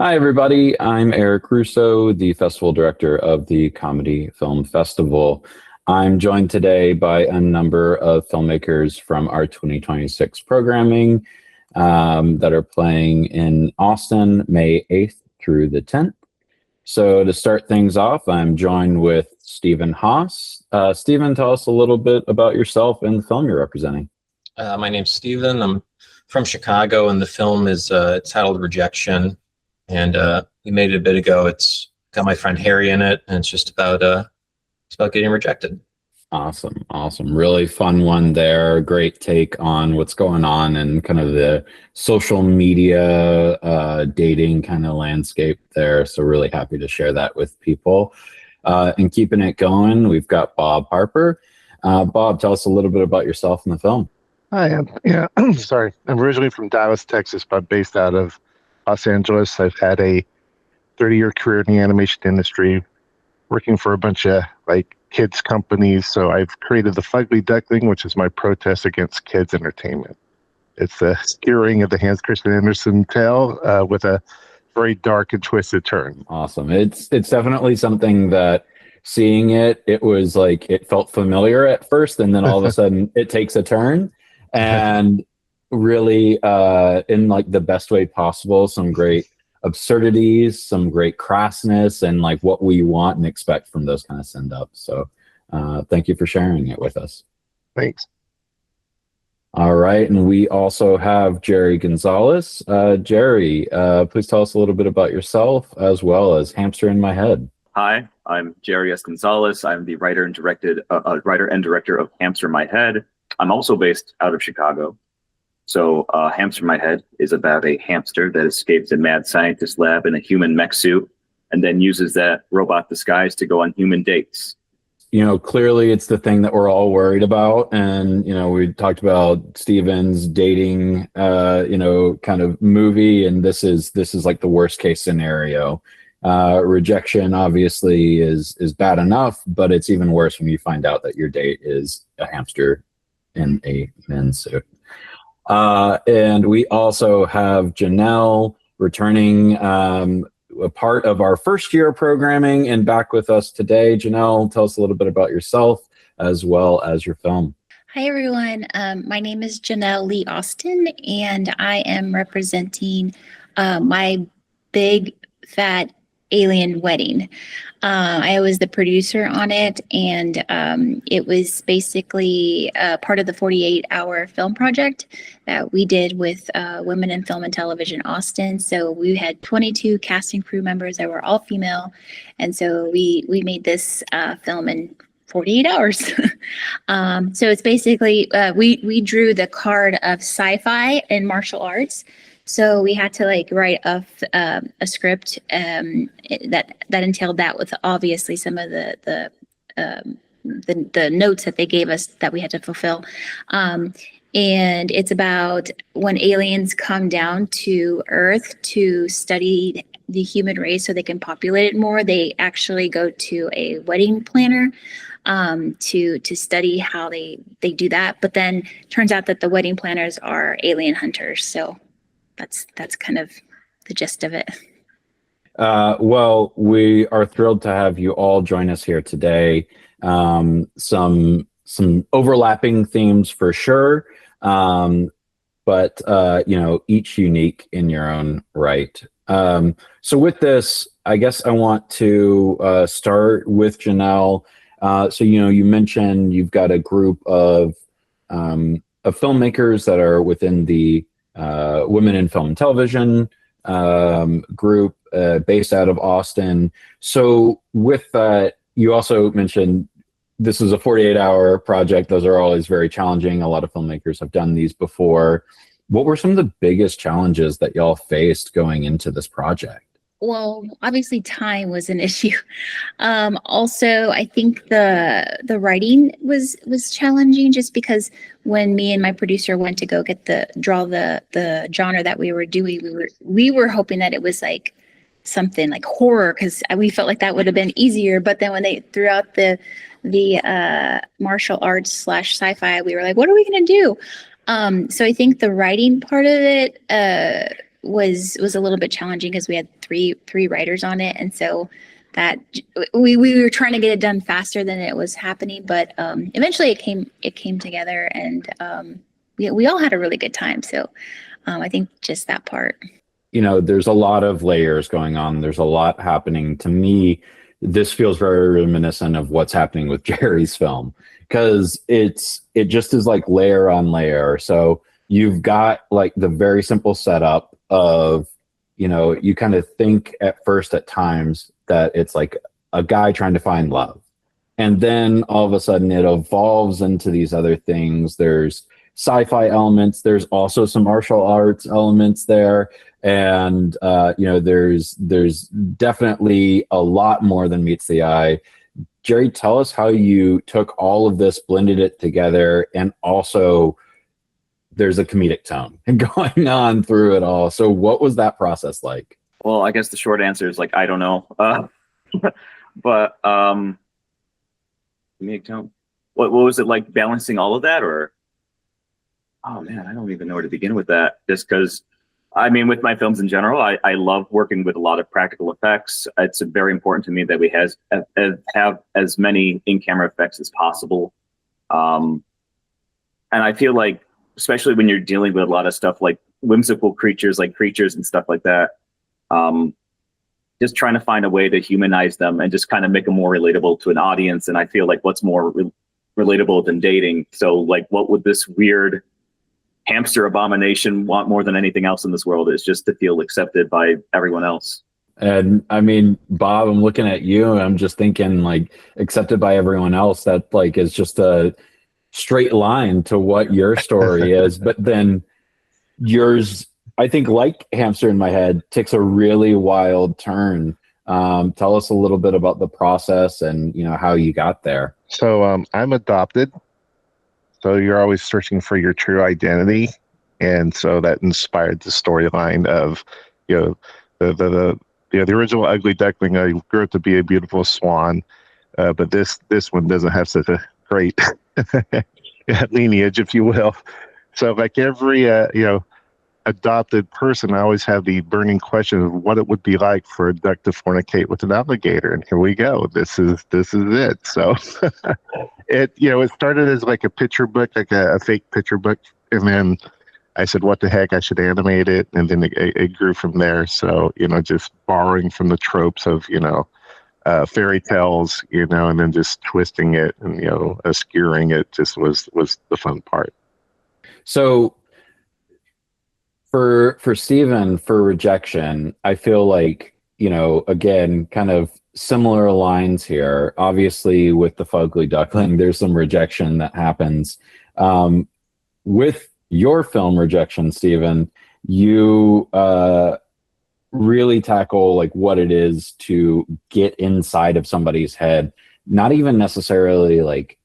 Hi, everybody. I'm Eric Rousseau, the festival director of the Comedy Film Festival. I'm joined today by a number of filmmakers from our 2026 programming that are playing in Austin, May 8th through the 10th. So to start things off, I'm joined with Stephen Haas. Stephen, tell us a little bit about yourself and the film you're representing. My name's Stephen. I'm from Chicago, and the film is titled Rejection. And we made it a bit ago. It's got my friend Harry in it, and it's about getting rejected. Awesome. Really fun one there. Great take on what's going on and kind of the social media dating kind of landscape there. So really happy to share that with people. And keeping it going, we've got Bob Harper. Bob, tell us a little bit about yourself in the film. Hi, I'm sorry. I'm originally from Dallas, Texas, but based out of Los Angeles. I've had a 30-year career in the animation industry, working for a bunch of kids companies. So I've created the Fugly Duckling, which is my protest against kids entertainment. It's a skewering of the Hans Christian Andersen tale with a very dark and twisted turn. Awesome. It's definitely something that seeing it was like it felt familiar at first, and then all of a sudden it takes a turn, and really in like the best way possible, some great absurdities, some great crassness, and like what we want and expect from those kind of send-ups. So thank you for sharing it with us. Thanks. All right, and we also have Jerry Gonzalez. Jerry, please tell us a little bit about yourself as well as Hamster in My Head. Hi, I'm Jerry S. Gonzalez. I'm the writer and director of Hamster In My Head. I'm also based out of Chicago. So Hamster In My Head is about a hamster that escapes a mad scientist lab in a human mech suit and then uses that robot disguise to go on human dates. You know, clearly it's the thing that we're all worried about. And, you know, we talked about Steven's dating, kind of movie. And this is like the worst case scenario. Rejection obviously is bad enough, but it's even worse when you find out that your date is a hamster in a men's suit. And we also have Janelle returning a part of our first year programming and back with us today. Janelle, tell us a little bit about yourself as well as your film. Hi, everyone. My name is Janelle Lee Austin, and I am representing my big fat alien wedding. I was the producer on it, and it was basically part of the 48-hour film project that we did with Women in Film and Television Austin. So we had 22 casting crew members that were all female, and so we made this film in 48 hours. So it's basically, we drew the card of sci-fi and martial arts. So we had to write a script that entailed that, with obviously some of the notes that they gave us that we had to fulfill. And it's about when aliens come down to Earth to study the human race so they can populate it more. They actually go to a wedding planner to study how they do that. But then turns out that the wedding planners are alien hunters. So that's kind of the gist of it. Well, we are thrilled to have you all join us here today. Some overlapping themes for sure, but each unique in your own right. So with this, I guess I want to start with Janelle. So you mentioned you've got a group of filmmakers that are within the Women in Film and Television group based out of Austin. So with that, you also mentioned this is a 48-hour project. Those are always very challenging. A lot of filmmakers have done these before. What were some of the biggest challenges that y'all faced going into this project? Well, obviously time was an issue. Also, I think the writing was challenging, just because when me and my producer went to go draw the genre that we were doing, we were hoping that it was like something like horror, because we felt like that would have been easier. But then when they threw out the martial arts / sci-fi, we were like, what are we gonna do? So I think the writing part of it was a little bit challenging because we had three writers on it, and so that we were trying to get it done faster than it was happening, but eventually it came together, and we all had a really good time. So I think just that part. You know, there's a lot of layers going on. There's a lot happening. To me, this feels very reminiscent of what's happening with Jerry's film, because it just is like layer on layer. So you've got like the very simple setup of, you know, you kind of think at first at times that it's like a guy trying to find love. And then all of a sudden it evolves into these other things. There's sci-fi elements. There's also some martial arts elements there. And, you know, there's definitely a lot more than meets the eye. Jerry, tell us how you took all of this, blended it together, and also there's a comedic tone going on through it all. So what was that process like? Well, I guess the short answer is like, I don't know. But comedic tone. What was it like balancing all of that? Or, oh man, I don't even know where to begin with that. Just because, I mean, with my films in general, I love working with a lot of practical effects. It's very important to me that we have as many in-camera effects as possible. And I feel like, especially when you're dealing with a lot of stuff like whimsical creatures, like creatures and stuff like that, just trying to find a way to humanize them and just kind of make them more relatable to an audience. And I feel like what's more relatable than dating? So like, what would this weird hamster abomination want more than anything else in this world? Is just to feel accepted by everyone else. And I mean, Bob, I'm looking at you and I'm just thinking like accepted by everyone else. That like is just a straight line to what your story is. But then yours, I think, like Hamster in My Head, takes a really wild turn. Tell us a little bit about the process and, you know, how you got there. So I'm adopted. So you're always searching for your true identity. And so that inspired the storyline of, you know, the original Ugly Duckling. I grew up to be a beautiful swan. But this one doesn't have such a great lineage, if you will. So like every, you know, adopted person, I always have the burning question of what it would be like for a duck to fornicate with an alligator. And here we go. This is it. So it, you know, it started as like a picture book, like a fake picture book. And then I said, what the heck, I should animate it. And then it grew from there. So, you know, just borrowing from the tropes of, you know, fairy tales, you know, and then just twisting it and, you know, skewering it just was the fun part. So for Steven, for Rejection, I feel like, you know, again, kind of similar lines here. Obviously, with the Fugly Duckling, there's some rejection that happens. With your film Rejection, Steven, you really tackle like what it is to get inside of somebody's head, not even necessarily like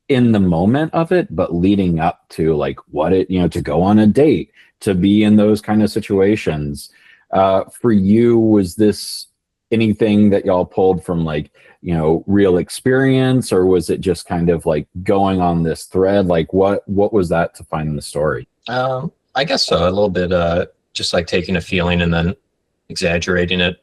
in the moment of it, but leading up to like what it, you know, to go on a date, to be in those kind of situations. For you, was this anything that y'all pulled from like, you know, real experience, or was it just kind of like going on this thread? Like what was that to find in the story? I guess so. A little bit, just like taking a feeling and then exaggerating it.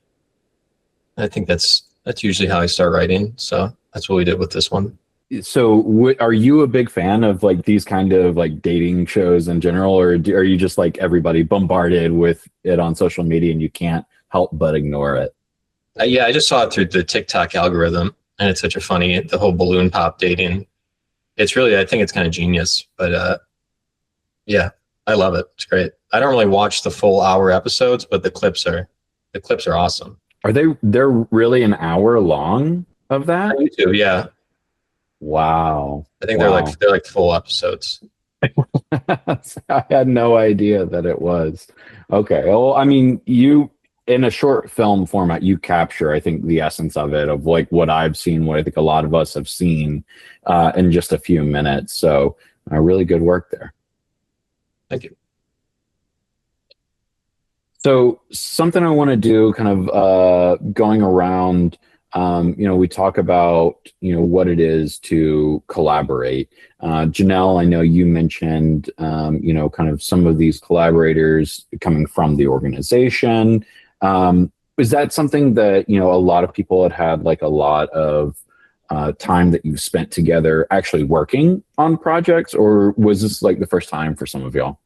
I think that's usually how I start writing. So that's what we did with this one. So are you a big fan of like these kind of like dating shows in general, or are you just like everybody bombarded with it on social media and you can't help but ignore it? Yeah, I just saw it through the TikTok algorithm, and it's such a funny, the whole balloon pop dating. It's really, I think it's kind of genius, but yeah, I love it. It's great. I don't really watch the full hour episodes, but the clips are awesome. They're really an hour long of that? On YouTube, yeah. Wow. I think Wow. they're like full episodes. I had no idea that it was. Okay. Well, I mean, you, in a short film format, you capture, I think, the essence of it, of like what I've seen, what I think a lot of us have seen in just a few minutes. So really good work there. Thank you. So something I want to do kind of going around we talk about, what it is to collaborate. Janelle, I know you mentioned, kind of some of these collaborators coming from the organization. Is that something that, a lot of people had like a lot of time that you've spent together actually working on projects, or was this like the first time for some of y'all?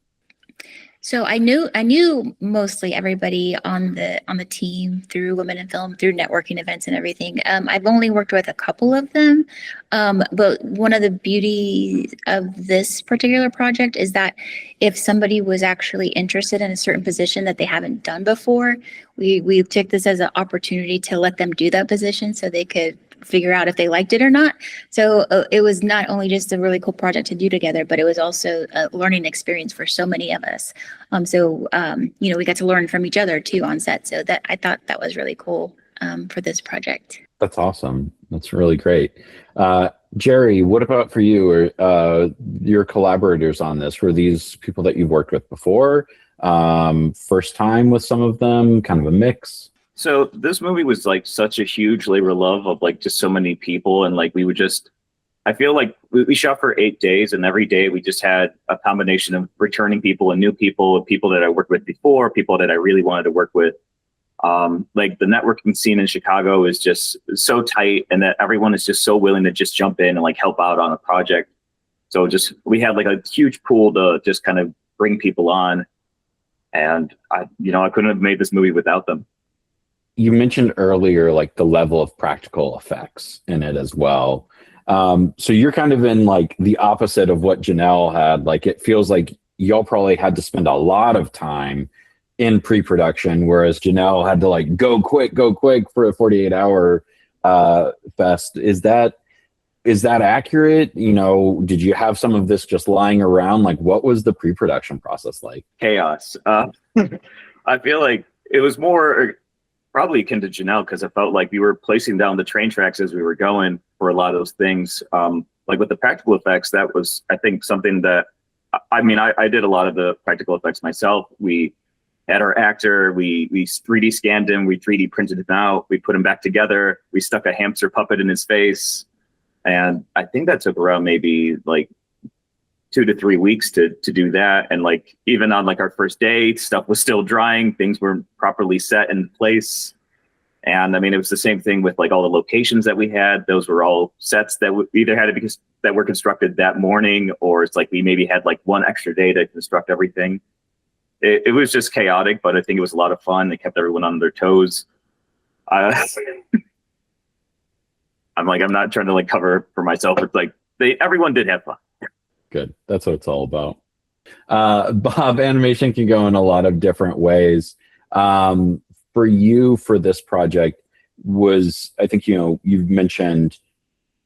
So I knew mostly everybody on the team through Women in Film, through networking events and everything. I've only worked with a couple of them, but one of the beauties of this particular project is that if somebody was actually interested in a certain position that they haven't done before, we took this as an opportunity to let them do that position so they could figure out if they liked it or not. So it was not only just a really cool project to do together, but it was also a learning experience for so many of us. We got to learn from each other too on set. So that I thought that was really cool for this project. That's awesome. That's really great. Jerry, what about for you or your collaborators on this? Were these people that you've worked with before? First time with some of them, kind of a mix? So this movie was like such a huge labor of love of like just so many people. And like, I feel like we shot for 8 days, and every day we just had a combination of returning people and new people that I worked with before, people that I really wanted to work with. Like the networking scene in Chicago is just so tight, and that everyone is just so willing to just jump in and like help out on a project. So we had like a huge pool to just kind of bring people on. And I couldn't have made this movie without them. You mentioned earlier, like the level of practical effects in it as well. So you're kind of in like the opposite of what Janelle had. Like it feels like y'all probably had to spend a lot of time in pre-production, whereas Janelle had to like go quick for a 48-hour fest. Is that accurate? Did you have some of this just lying around? Like what was the pre-production process like? Chaos. I feel like it was more probably akin to Janelle, because I felt like we were placing down the train tracks as we were going for a lot of those things. Like with the practical effects, that was, I think, something that, I did a lot of the practical effects myself. We had our actor, we 3D scanned him, we 3D printed him out, we put him back together, we stuck a hamster puppet in his face. And I think that took around maybe like 2 to 3 weeks to do that. And like even on like our first day, stuff was still drying, things weren't properly set in place. And it was the same thing with like all the locations that we had. Those were all sets that either had to be that were constructed that morning, or it's like we maybe had like one extra day to construct everything. It was just chaotic, but I think it was a lot of fun. It kept everyone on their toes. I'm not trying to like cover for myself. It's like everyone did have fun. Good. That's what it's all about. Bob, animation can go in a lot of different ways. For you, for this project, I think, you've mentioned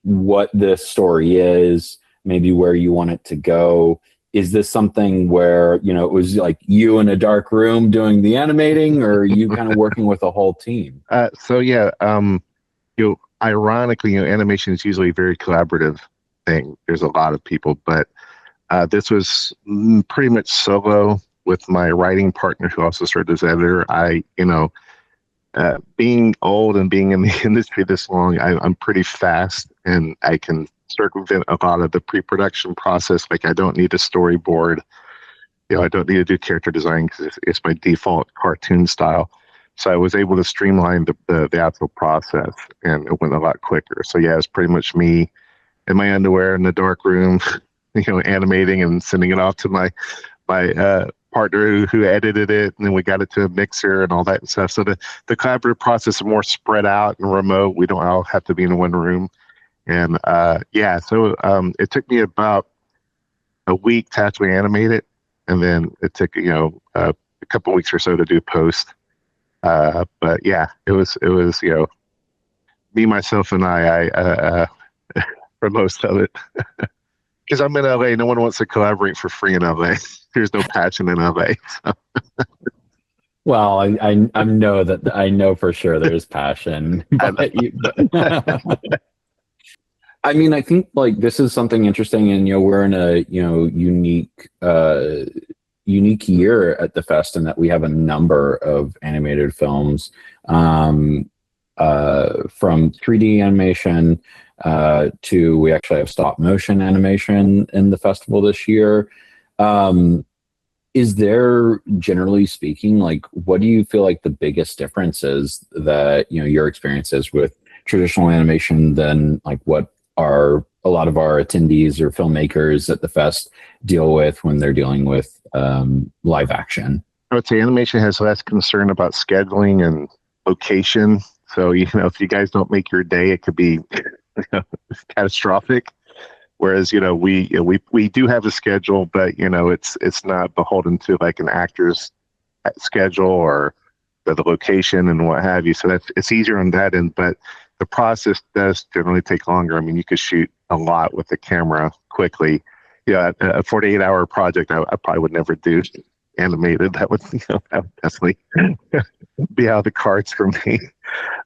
what this story is, maybe where you want it to go. Is this something where, it was like you in a dark room doing the animating, or are you kind of working with a whole team? Ironically, animation is usually a very collaborative thing. There's a lot of people, but this was pretty much solo with my writing partner, who also served as editor. Being old and being in the industry this long, I'm pretty fast, and I can circumvent a lot of the pre-production process. Like I don't need a storyboard. I don't need to do character design because it's my default cartoon style. So I was able to streamline the actual process, and it went a lot quicker. So yeah, it's pretty much me in my underwear in the dark room, animating and sending it off to my partner who edited it, and then we got it to a mixer and all that stuff. So the collaborative process is more spread out and remote. We don't all have to be in one room. And it took me about a week to actually animate it, and then it took a couple weeks or so to do post. But yeah, it was me, myself, and I for most of it. Because I'm in LA, no one wants to collaborate for free in LA. There's no passion in LA. So. Well, I know for sure there's passion. I think like this is something interesting, and we're in a unique year at the fest, in that we have a number of animated films. from 3D animation to we actually have stop motion animation in the festival this year. Is there, generally speaking, like, what do you feel like the biggest difference is that, you know, your experiences with traditional animation than like what are a lot of our attendees or filmmakers at the fest deal with when they're dealing with live action? I would say animation has less concern about scheduling and location. So, you know, if you guys don't make your day, it could be catastrophic. Whereas, you know, we do have a schedule, but, you know, it's not beholden to like an actor's schedule or the location and what have you. So it's easier on that end, but the process does generally take longer. I mean, you could shoot a lot with the camera quickly. Yeah, a 48-hour project, I probably would never do animated. That would, you know, that would definitely be out of the cards for me.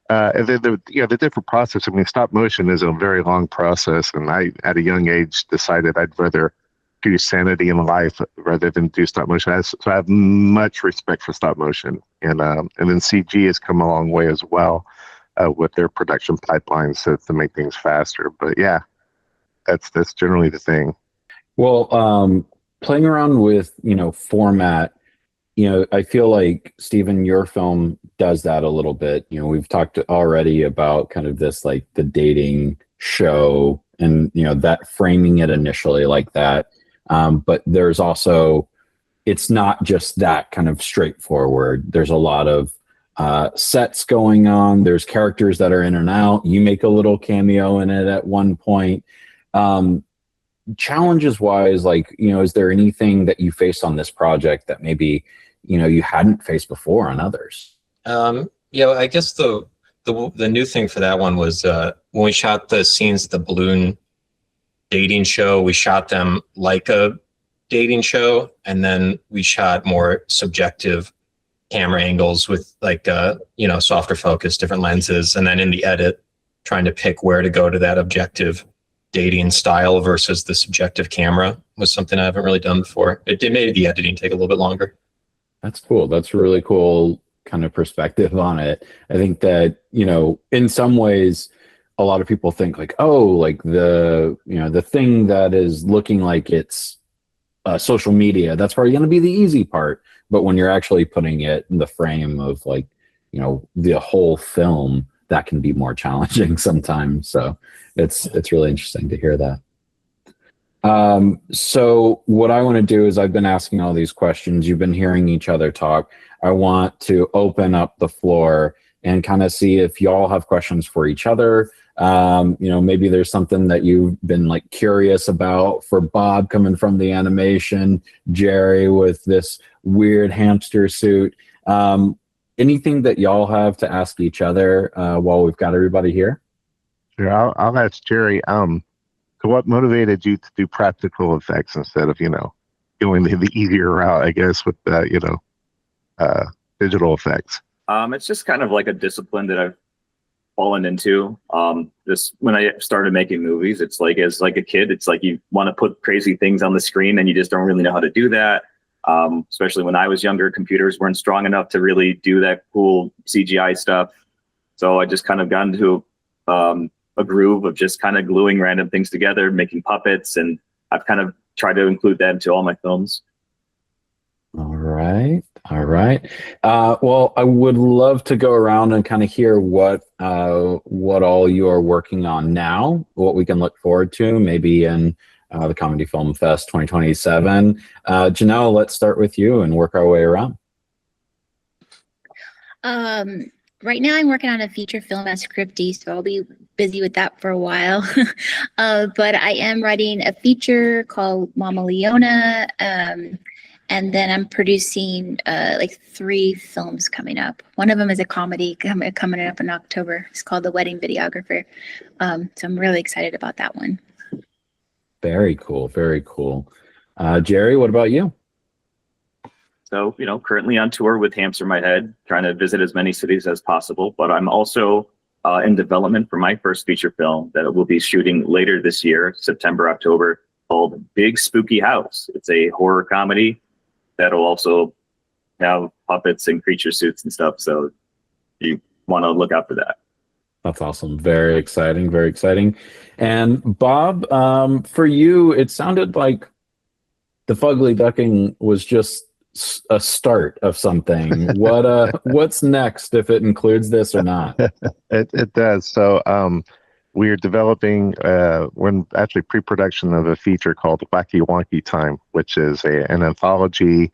And then the different process. I mean, stop motion is a very long process, and I, at a young age, decided I'd rather do sanity in life rather than do stop motion. So I have much respect for stop motion, and then CG has come a long way as well with their production pipelines to make things faster. But yeah, that's generally the thing. Well, playing around with, you know, format, you know, I feel like, Stephen, your film does that a little bit. You know, we've talked already about kind of this, like the dating show and, you know, that framing it initially like that. But there's also, it's not just that kind of straightforward. There's a lot of sets going on. There's characters that are in and out. You make a little cameo in it at one point. Challenges wise, like, you know, is there anything that you faced on this project that maybe, you know, you hadn't faced before on others? Yeah, I guess the new thing for that one was when we shot the scenes at the balloon dating show, we shot them like a dating show, and then we shot more subjective camera angles with like you know, softer focus, different lenses, and then in the edit trying to pick where to go to that objective dating style versus the subjective camera was something I haven't really done before. It made the editing take a little bit longer. That's cool. That's a really cool kind of perspective on it. I think that, you know, in some ways, a lot of people think like, oh, like the, you know, the thing that is looking like it's social media, that's probably going to be the easy part. But when you're actually putting it in the frame of like, you know, the whole film, that can be more challenging sometimes. So it's really interesting to hear that. So what I want to do is, I've been asking all these questions. You've been hearing each other talk. I want to open up the floor and kind of see if y'all have questions for each other. You know, maybe there's something that you've been like curious about for Bob coming from the animation, Jerry with this weird hamster suit. Anything that y'all have to ask each other while we've got everybody here? Sure, I'll ask Jerry. So what motivated you to do practical effects instead of, you know, going the easier route, I guess, with you know, digital effects? It's just kind of like a discipline that I've fallen into. This, when I started making movies, it's like, as like a kid, it's like you want to put crazy things on the screen and you just don't really know how to do that. Especially when I was younger, computers weren't strong enough to really do that cool CGI stuff. So I just kind of got into a groove of just kind of gluing random things together, making puppets, and I've kind of tried to include that into all my films. All right. Well, I would love to go around and kind of hear what all you are working on now, what we can look forward to, maybe in the Comedy Film Fest 2027. Janelle, let's start with you and work our way around. Right now I'm working on a feature film as scripty, so I'll be busy with that for a while. But I am writing a feature called Mama Leona, and then I'm producing like 3 films coming up. One of them is a comedy coming up in October. It's called The Wedding Videographer. So I'm really excited about that one. Very cool. Very cool. Jerry, what about you? So, you know, currently on tour with Hamster In My Head, trying to visit as many cities as possible. But I'm also in development for my first feature film that we'll be shooting later this year, September, October, called Big Spooky House. It's a horror comedy that'll also have puppets and creature suits and stuff. So you want to look out for that. That's awesome. Very exciting. Very exciting. And Bob, for you, it sounded like the Fugly Duckling was just a start of something. What's next, if it includes this or not? It does. So we're developing, we're actually pre-production of a feature called Wacky Wonky Time, which is an anthology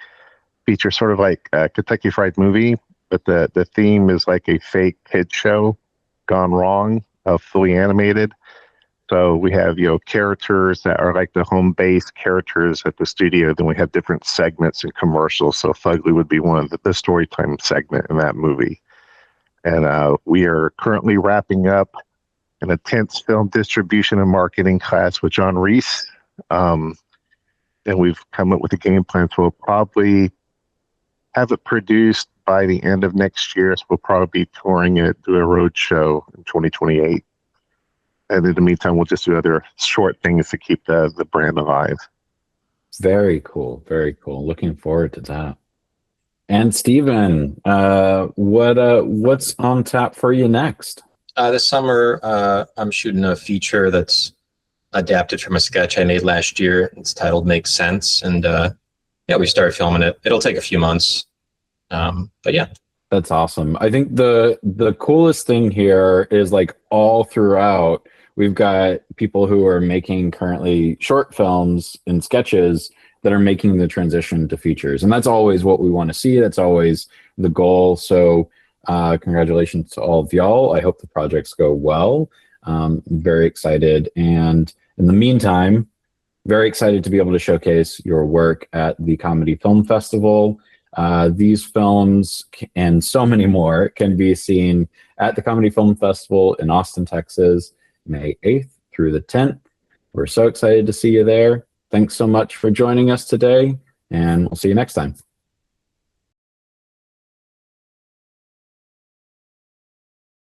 feature, sort of like a Kentucky Fried Movie, but the theme is like a fake kid show gone wrong, fully animated. So we have, characters that are like the home base characters at the studio. Then we have different segments and commercials. So Fugly would be one of the story time segment in that movie. And we are currently wrapping up an intense film distribution and marketing class with John Reese. And we've come up with a game plan. So we'll probably have it produced by the end of next year. So we'll probably be touring it, do a road show in 2028. And in the meantime, we'll just do other short things to keep the brand alive. Very cool. Very cool. Looking forward to that. And Steven, what's on tap for you next? This summer, I'm shooting a feature that's adapted from a sketch I made last year. It's titled Make Sense. And we started filming it. It'll take a few months. But yeah. That's awesome. I think the coolest thing here is like all throughout, we've got people who are making currently short films and sketches that are making the transition to features. And that's always what we want to see. That's always the goal. So congratulations to all of y'all. I hope the projects go well. I'm very excited. And in the meantime, very excited to be able to showcase your work at the Comedy Film Festival. These films and so many more can be seen at the Comedy Film Festival in Austin, Texas, May 8th through the 10th. We're so excited to see you there. Thanks so much for joining us today, and we'll see you next time.